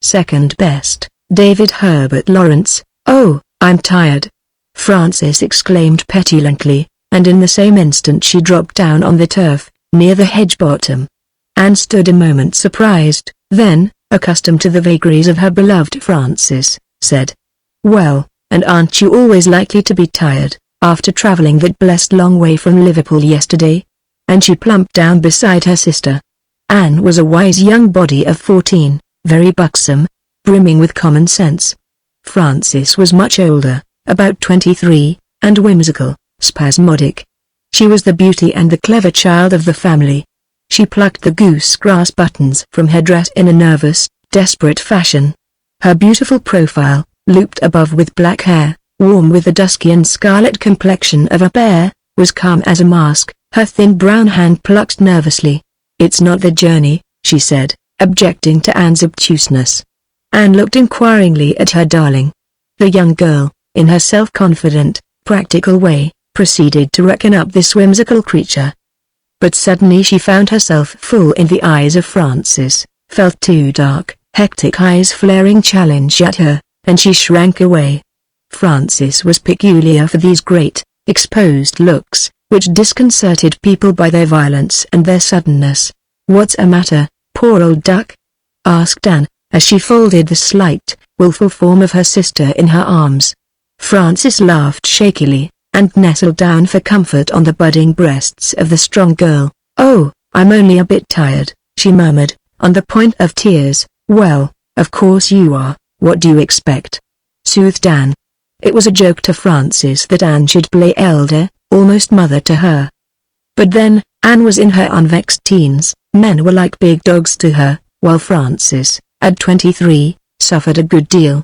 Second best, David Herbert Lawrence. Oh, I'm tired," Frances exclaimed petulantly, and in the same instant she dropped down on the turf, near the hedge bottom. Anne stood a moment surprised, then, accustomed to the vagaries of her beloved Frances, said, "Well, and aren't you always likely to be tired, after travelling that blessed long way from Liverpool yesterday?" And she plumped down beside her sister. Anne was a wise young body of 14, very buxom, brimming with common sense. Frances was much older, about 23, and whimsical, spasmodic. She was the beauty and the clever child of the family. She plucked the goose-grass buttons from her dress in a nervous, desperate fashion. Her beautiful profile, looped above with black hair, warm with the dusky and scarlet complexion of a bear, was calm as a mask. Her thin brown hand plucked nervously. "It's not the journey," she said, objecting to Anne's obtuseness. Anne looked inquiringly at her darling. The young girl, in her self-confident, practical way, proceeded to reckon up this whimsical creature. But suddenly she found herself full in the eyes of Frances, felt two dark, hectic eyes flaring challenge at her, and she shrank away. Frances was peculiar for these great, exposed looks, which disconcerted people by their violence and their suddenness. "What's a matter, poor old duck?" asked Anne, as she folded the slight, wilful form of her sister in her arms. Frances laughed shakily, and nestled down for comfort on the budding breasts of the strong girl. "Oh, I'm only a bit tired," she murmured, on the point of tears. "Well, of course you are, what do you expect?" soothed Anne. It was a joke to Frances that Anne should play elder, almost mother to her. But then, Anne was in her unvexed teens, men were like big dogs to her, while Frances, at 23, suffered a good deal.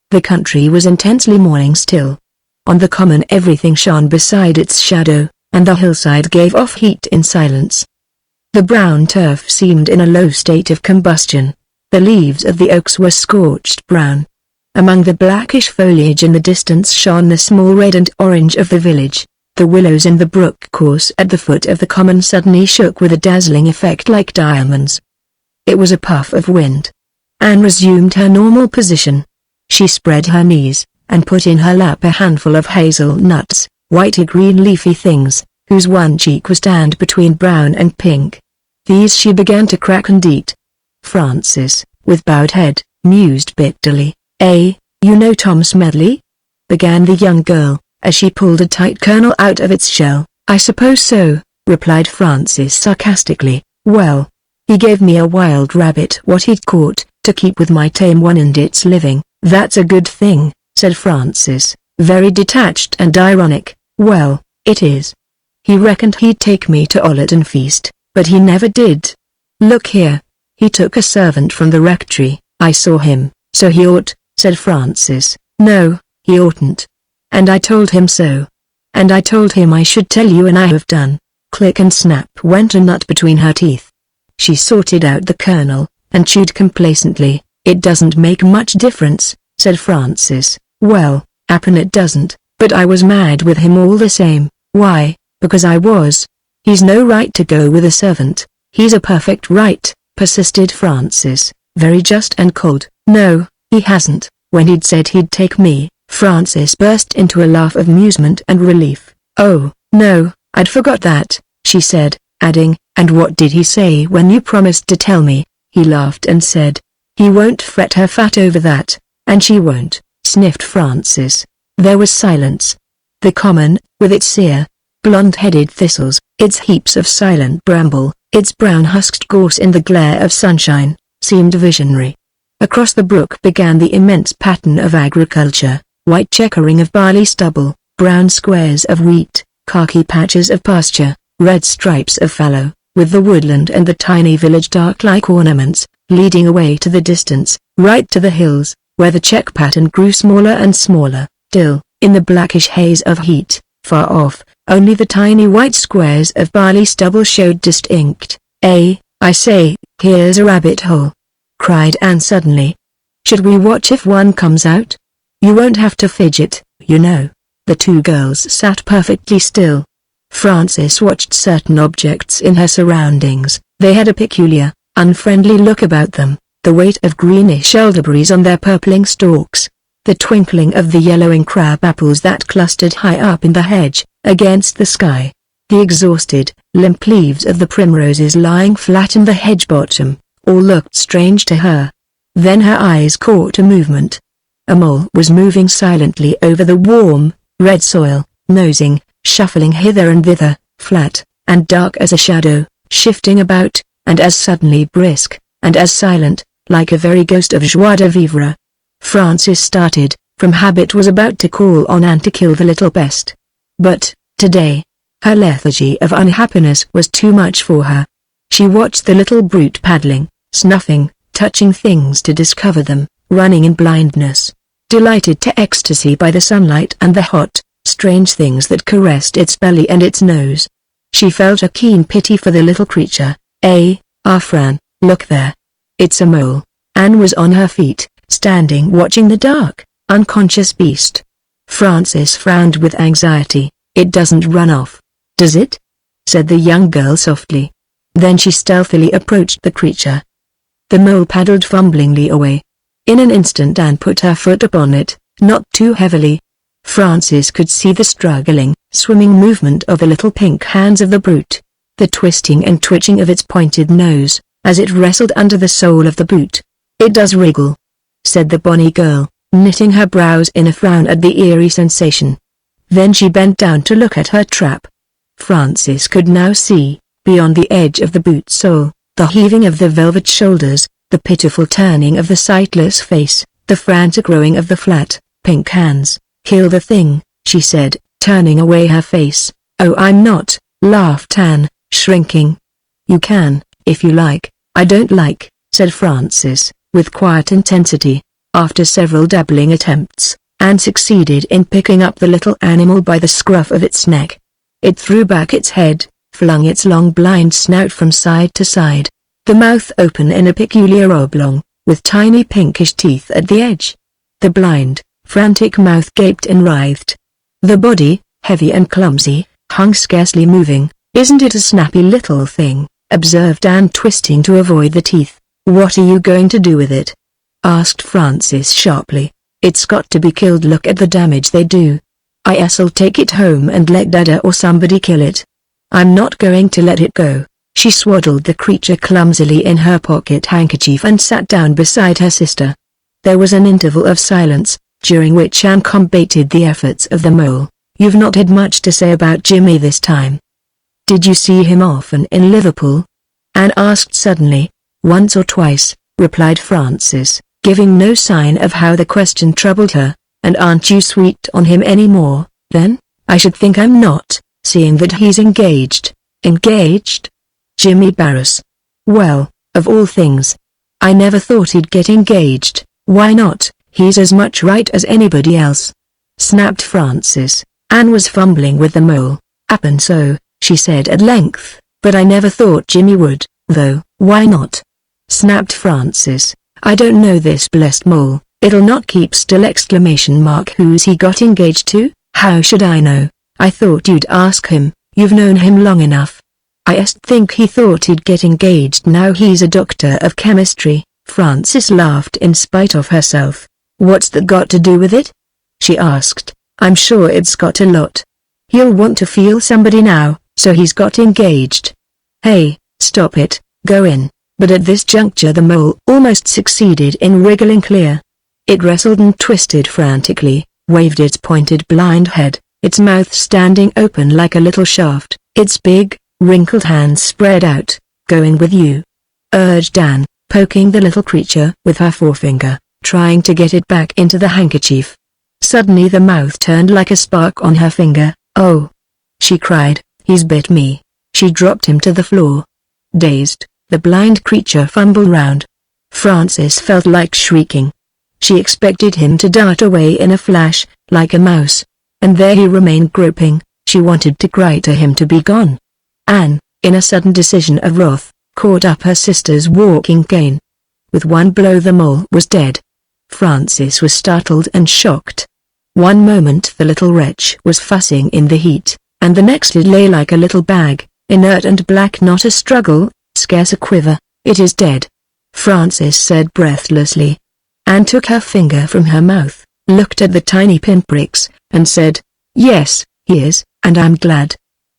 The country was intensely morning still. On the common everything shone beside its shadow, and the hillside gave off heat in silence. The brown turf seemed in a low state of combustion. The leaves of the oaks were scorched brown. Among the blackish foliage in the distance shone the small red and orange of the village. The willows in the brook course at the foot of the common suddenly shook with a dazzling effect like diamonds. It was a puff of wind. Anne resumed her normal position. She spread her knees, and put in her lap a handful of hazelnuts, whity-green leafy things, whose one cheek was tanned between brown and pink. These she began to crack and eat. Frances, with bowed head, mused bitterly. You know Tom Smedley?" began the young girl, as she pulled a tight kernel out of its shell. "I suppose so," replied Frances sarcastically. "Well, he gave me a wild rabbit what he'd caught, to keep with my tame one and its living." "That's a good thing," said Frances, very detached and ironic. "Well, it is. He reckoned he'd take me to Ollerton Feast, but he never did. Look here. He took a servant from the rectory. I saw him, so he ought," said Frances. "No, he oughtn't. And I told him so. And I told him I should tell you, and I have done." Click and snap went a nut between her teeth. She sorted out the kernel, and chewed complacently. "It doesn't make much difference," said Frances. "Well, happen it doesn't, but I was mad with him all the same." "Why?" "Because I was. He's no right to go with a servant." "He's a perfect right," persisted Frances, very just and cold. "No, he hasn't. When he'd said he'd take me," Frances burst into a laugh of amusement and relief. "Oh, no, I'd forgot that," she said, adding, "And what did he say when you promised to tell me?" He laughed and said, "He won't fret her fat over that." "And she won't," sniffed Frances. There was silence. The common, with its sere, blonde-headed thistles, its heaps of silent bramble, its brown-husked gorse in the glare of sunshine, seemed visionary. Across the brook began the immense pattern of agriculture, white checkering of barley stubble, brown squares of wheat, khaki patches of pasture, red stripes of fallow, with the woodland and the tiny village dark like ornaments, leading away to the distance, right to the hills, where the check pattern grew smaller and smaller, till, in the blackish haze of heat, far off, only the tiny white squares of barley stubble showed distinct. I say, here's a rabbit hole," cried Anne suddenly. "Should we watch if one comes out? You won't have to fidget, you know." The two girls sat perfectly still. Frances watched certain objects in her surroundings. They had a peculiar, unfriendly look about them. the weight of greenish elderberries on their purpling stalks, the twinkling of the yellowing crab apples that clustered high up in the hedge, against the sky, the exhausted, limp leaves of the primroses lying flat in the hedge bottom, all looked strange to her. Then her eyes caught a movement. A mole was moving silently over the warm, red soil, nosing, shuffling hither and thither, flat, and dark as a shadow, shifting about, and as suddenly brisk, and as silent, like a very ghost of joie de vivre. Francis started, from habit was about to call on Anne to kill the little pest. But, today, her lethargy of unhappiness was too much for her. She watched the little brute paddling, snuffing, touching things to discover them, running in blindness, delighted to ecstasy by the sunlight and the hot, strange things that caressed its belly and its nose. She felt a keen pity for the little creature. Fran, look there. It's a mole. Anne was on her feet, standing watching the dark, unconscious beast. Francis frowned with anxiety. It doesn't run off, does it? Said the young girl softly. Then she stealthily approached the creature. The mole paddled fumblingly away. In an instant Anne put her foot upon it, not too heavily. Francis could see the struggling, swimming movement of the little pink hands of the brute, the twisting and twitching of its pointed nose, as it wrestled under the sole of the boot. It does wriggle, said the bonny girl, knitting her brows in a frown at the eerie sensation. Then she bent down to look at her trap. Francis could now see, beyond the edge of the boot sole, the heaving of the velvet shoulders, the pitiful turning of the sightless face, the frantic rowing of the flat, pink hands. Kill the thing, she said, turning away her face. Oh, I'm not, laughed Anne, shrinking. You can, if you like. I don't like, said Francis, with quiet intensity. After several dabbling attempts, Anne succeeded in picking up the little animal by the scruff of its neck. It threw back its head, flung its long blind snout from side to side, the mouth open in a peculiar oblong, with tiny pinkish teeth at the edge. The blind, frantic mouth gaped and writhed. The body, heavy and clumsy, hung scarcely moving. Isn't it a snappy little thing? Observed Anne, twisting to avoid the teeth. What are you going to do with it? Asked Francis sharply. It's got to be killed. Look at the damage they do. I'll take it home and let Dada or somebody kill it. I'm not going to let it go. She swaddled the creature clumsily in her pocket handkerchief and sat down beside her sister. There was an interval of silence, during which Anne combated the efforts of the mole. You've not had much to say about Jimmy this time. Did you see him often in Liverpool? Anne asked suddenly. Once or twice, replied Francis, giving no sign of how the question troubled her. And aren't you sweet on him any more, then? I should think I'm not, seeing that he's engaged. Engaged? Jimmy Barras. Well, of all things. I never thought he'd get engaged. Why not? He's as much right as anybody else. Snapped Francis. Anne was fumbling with the mole. Happen so, she said at length, but I never thought Jimmy would, though. Why not? Snapped Francis. I don't know this blessed mole. It'll not keep still! Who's he got engaged to? How should I know? I thought you'd ask him. You've known him long enough. I think he thought he'd get engaged now he's a doctor of chemistry. Francis laughed in spite of herself. What's that got to do with it? She asked. I'm sure it's got a lot. He'll want to feel somebody now, so he's got engaged. Hey, stop it, go in. But at this juncture the mole almost succeeded in wriggling clear. It wrestled and twisted frantically, waved its pointed blind head, its mouth standing open like a little shaft, its big, wrinkled hands spread out. Going with you, urged Anne, poking the little creature with her forefinger, trying to get it back into the handkerchief. Suddenly the mouth turned like a spark on her finger. Oh! She cried, he's bit me. She dropped him to the floor. Dazed, the blind creature fumbled round. Francis felt like shrieking. She expected him to dart away in a flash, like a mouse. And there he remained groping. She wanted to cry to him to be gone. Anne, in a sudden decision of wrath, caught up her sister's walking cane. With one blow the mole was dead. Francis was startled and shocked. One moment the little wretch was fussing in the heat, and the next it lay like a little bag, inert and black. Not a struggle, scarce a quiver. It is dead. Frances said breathlessly. Anne took her finger from her mouth, looked at the tiny pinpricks, and said, "Yes, he is, and I'm glad.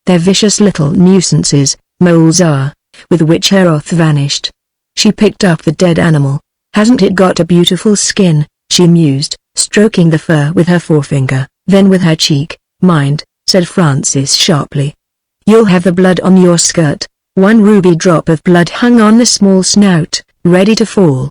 They're vicious little nuisances, moles are," with which her wrath vanished. She picked up the dead animal. "Hasn't it got a beautiful skin?" she mused, stroking the fur with her forefinger. Then with her cheek, "Mind," said Frances sharply. "You'll have the blood on your skirt." One ruby drop of blood hung on the small snout, ready to fall.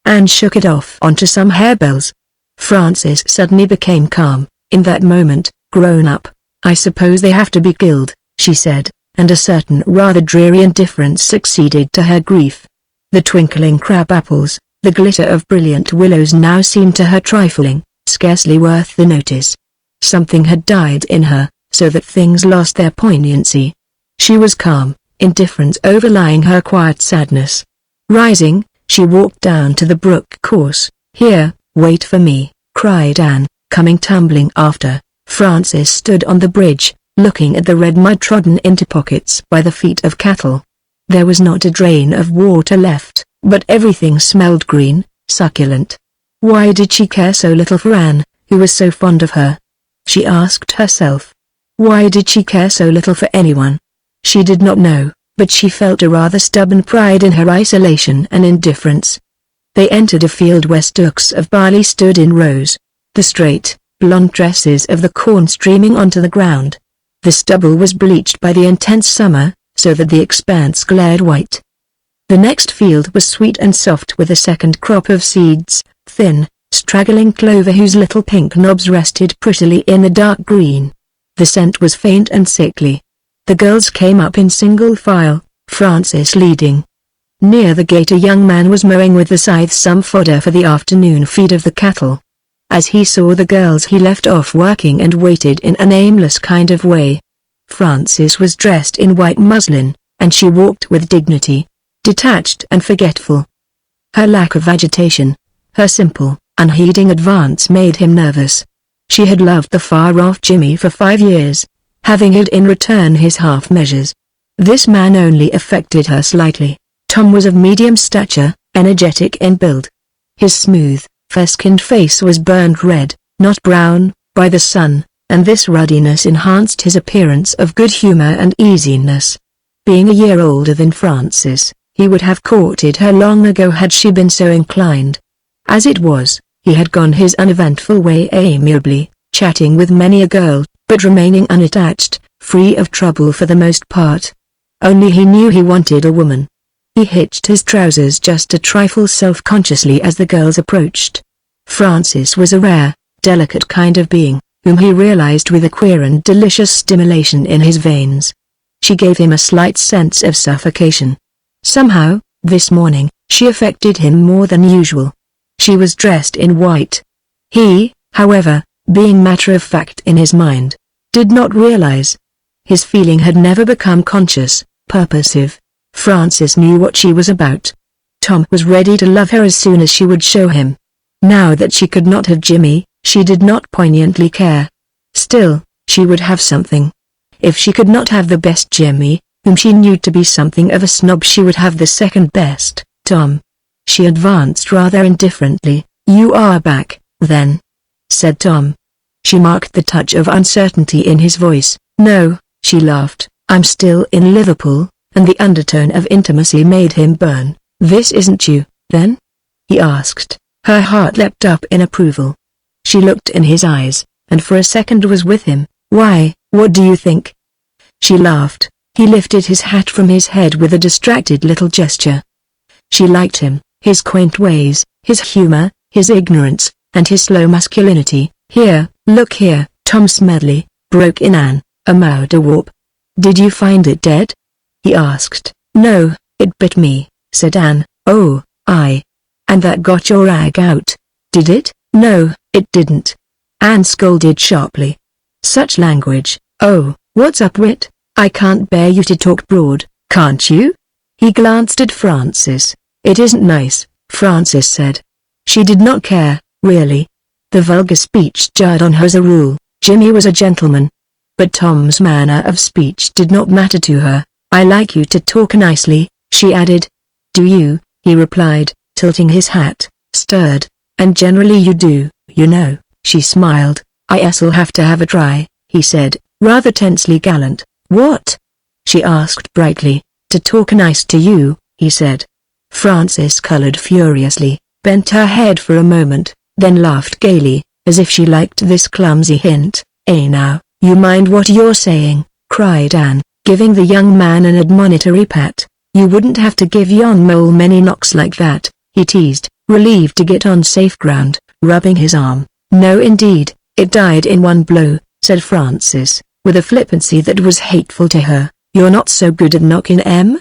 Anne shook it off onto some harebells. Frances suddenly became calm. In that moment, grown up, "I suppose they have to be killed," she said, and a certain rather dreary indifference succeeded to her grief. The twinkling crab apples, the glitter of brilliant willows now seemed to her trifling, scarcely worth the notice. Something had died in her, so that things lost their poignancy. She was calm, indifference overlying her quiet sadness. Rising, she walked down to the brook course. "Here, wait for me," cried Anne, coming tumbling after. Frances stood on the bridge, looking at the red mud trodden into pockets by the feet of cattle. There was not a drain of water left, but everything smelled green, succulent. Why did she care so little for Anne, who was so fond of her? She asked herself. Why did she care so little for anyone? She did not know, but she felt a rather stubborn pride in her isolation and indifference. They entered a field where stalks of barley stood in rows, the straight, blonde tresses of the corn streaming onto the ground. The stubble was bleached by the intense summer, so that the expanse glared white. The next field was sweet and soft with a second crop of seeds, thin, straggling clover whose little pink knobs rested prettily in the dark green. The scent was faint and sickly. The girls came up in single file, Frances leading. Near the gate a young man was mowing with the scythe some fodder for the afternoon feed of the cattle. As he saw the girls he left off working and waited in an aimless kind of way. Frances was dressed in white muslin, and she walked with dignity, detached and forgetful. Her lack of agitation, her simple, unheeding advance made him nervous. She had loved the far-off Jimmy for 5 years, having had in return his half-measures. This man only affected her slightly. Tom was of medium stature, energetic in build. His smooth, fair-skinned face was burned red, not brown, by the sun, and this ruddiness enhanced his appearance of good humor and easiness. Being a year older than Frances, he would have courted her long ago had she been so inclined. As it was, he had gone his uneventful way amiably, chatting with many a girl, but remaining unattached, free of trouble for the most part. Only he knew he wanted a woman. He hitched his trousers just a trifle self-consciously as the girls approached. Frances was a rare, delicate kind of being, whom he realized with a queer and delicious stimulation in his veins. She gave him a slight sense of suffocation. Somehow, this morning, she affected him more than usual. She was dressed in white. He, however, being matter-of-fact in his mind, did not realize. His feeling had never become conscious, purposive. Frances knew what she was about. Tom was ready to love her as soon as she would show him. Now that she could not have Jimmy, she did not poignantly care. Still, she would have something. If she could not have the best Jimmy, whom she knew to be something of a snob, she would have the second best, Tom. She advanced rather indifferently. "You are back, then?" said Tom. She marked the touch of uncertainty in his voice. "No," she laughed, "I'm still in Liverpool," and the undertone of intimacy made him burn. "This isn't you, then?" he asked. Her heart leapt up in approval. She looked in his eyes, and for a second was with him. "Why, what do you think?" She laughed. He lifted his hat from his head with a distracted little gesture. She liked him, his quaint ways, his humor, his ignorance, and his slow masculinity. "Here, look here," Tom Smedley, broke in Anne, a mouderwarp. "Did you find it dead?" he asked. "No, it bit me," said Anne. "Oh, aye. And that got your rag out, did it?" "No, it didn't," Anne scolded sharply. "Such language. Oh, what's up, Wit? I can't bear you to talk broad, can't you?" He glanced at Frances. "It isn't nice," Frances said. She did not care, really. The vulgar speech jarred on her as a rule. Jimmy was a gentleman. But Tom's manner of speech did not matter to her. "I like you to talk nicely," she added. "Do you?" he replied, tilting his hat, stirred. And generally you do, you know, she smiled. I'll have to have a try, he said, rather tensely gallant. What? She asked brightly. To talk nice to you, he said. Frances colored furiously, bent her head for a moment, then laughed gaily, as if she liked this clumsy hint. Now, you mind what you're saying, cried Anne, giving the young man an admonitory pat. You wouldn't have to give yon mole many knocks like that, he teased, relieved to get on safe ground, rubbing his arm. No indeed, it died in one blow, said Frances, with a flippancy that was hateful to her. You're not so good at knocking, Em?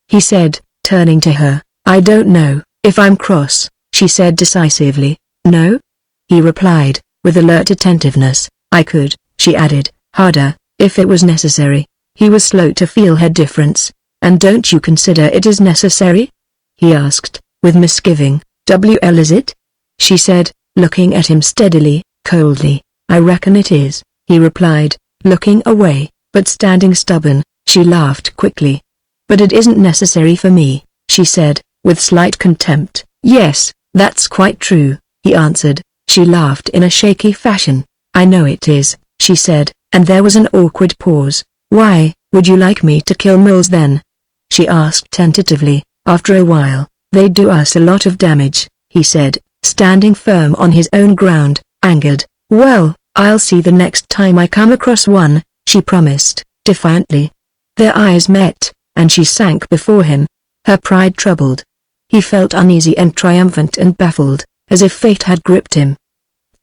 He said, turning to her. I don't know, if I'm cross, she said decisively. No? He replied, with alert attentiveness. I could, she added, harder, if it was necessary. He was slow to feel her difference. And don't you consider it is necessary? He asked, with misgiving. WL is it? She said, looking at him steadily, coldly. I reckon it is, he replied, looking away, but standing stubborn. She laughed quickly. But it isn't necessary for me, she said, with slight contempt. Yes, that's quite true, he answered. She laughed in a shaky fashion. I know it is, she said, and there was an awkward pause. Why, would you like me to kill moles then? She asked tentatively. After a while, they do us a lot of damage, he said, standing firm on his own ground, angered. Well, I'll see the next time I come across one, she promised, defiantly. Their eyes met, and she sank before him, her pride troubled. He felt uneasy and triumphant and baffled, as if fate had gripped him.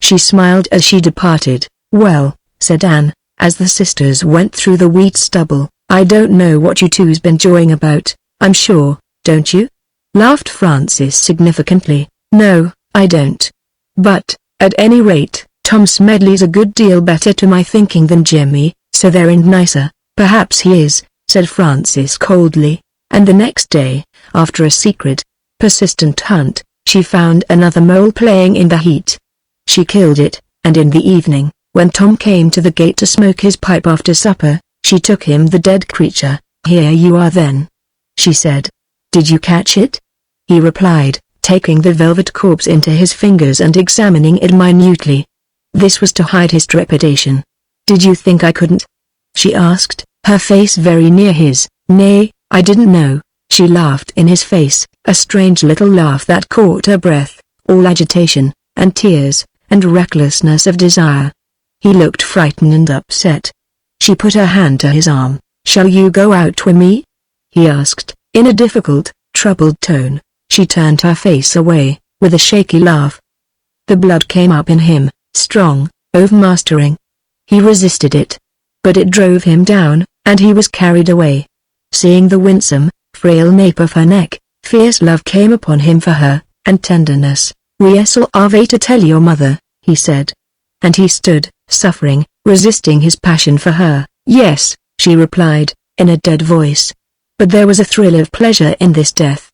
She smiled as she departed. Well, said Anne, as the sisters went through the wheat stubble, I don't know what you two's been jawing about, I'm sure, don't you? Laughed Frances significantly. No, I don't. But, at any rate, Tom Smedley's a good deal better to my thinking than Jimmy, so they're nicer. Perhaps he is, said Frances coldly, and the next day, after a secret, persistent hunt, she found another mole playing in the heat. She killed it, and in the evening, when Tom came to the gate to smoke his pipe after supper, she took him the dead creature. Here you are then, she said. Did you catch it? He replied, taking the velvet corpse into his fingers and examining it minutely. This was to hide his trepidation. Did you think I couldn't? She asked, her face very near his. Nay, I didn't know. She laughed in his face, a strange little laugh that caught her breath, all agitation, and tears, and recklessness of desire. He looked frightened and upset. She put her hand to his arm. Shall you go out with me? He asked, in a difficult, troubled tone. She turned her face away, with a shaky laugh. The blood came up in him, strong, overmastering. He resisted it. But it drove him down, and he was carried away. Seeing the winsome, frail nape of her neck, fierce love came upon him for her, and tenderness. Riesel ave to tell your mother, he said. And he stood, suffering, resisting his passion for her. Yes, she replied, in a dead voice. But there was a thrill of pleasure in this death.